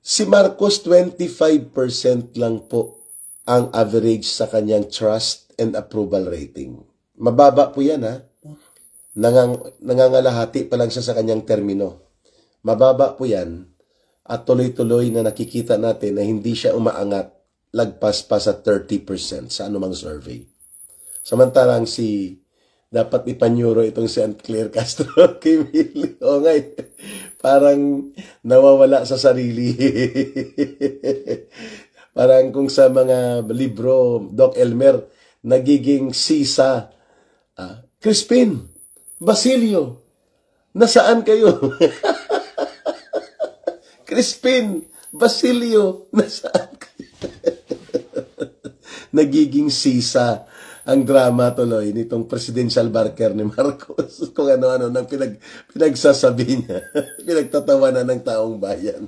Si Marcos, 25% lang po ang average sa kanyang trust and approval rating. Mababa po yan, ha? Nangangalahati pa lang siya sa kanyang termino. Mababa po yan at tuloy-tuloy na nakikita natin na hindi siya umaangat lagpas pa sa 30% sa anumang survey. Samantalang dapat ipanyuro itong si Claire Castro kay Millie. O nga, parang nawawala sa sarili. Parang kung sa mga libro, Doc Elmer, nagiging sisa. Crispin, Basilio, nasaan kayo? Crispin, Basilio, nasaan kayo? Nagiging sisa ang drama tuloy nitong presidential barker ni Marcos. Kung ano-ano nang pinagsasabi niya. Pinagtatawanan ng taong bayan.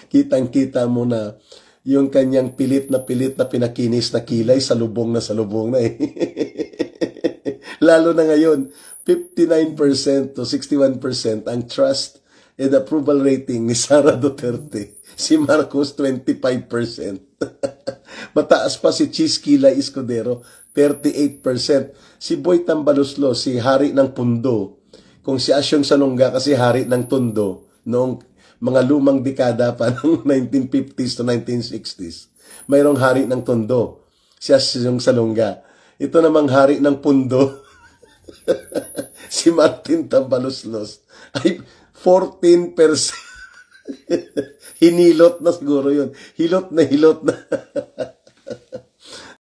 Kitang-kita mo na yung kanyang pilit na pinakinis na kilay, salubong na eh. Lalo na ngayon, 59% to 61% ang trust and approval rating ni Sara Duterte. Si Marcos, 25%. Mataas pa si Chis Kilay Escudero, 38%. Si Boy Tambaluslo, si Hari ng Pundo. Kung si Asyong Salonga kasi Hari ng Tondo, noong mga lumang dekada pa ng 1950s to 1960s. Mayroong Hari ng Tondo, si Asyong Salonga. Ito namang Hari ng Pundo, si Martin Tambaluslos, ay 14%. Hinilot na siguro yun. Hilot na.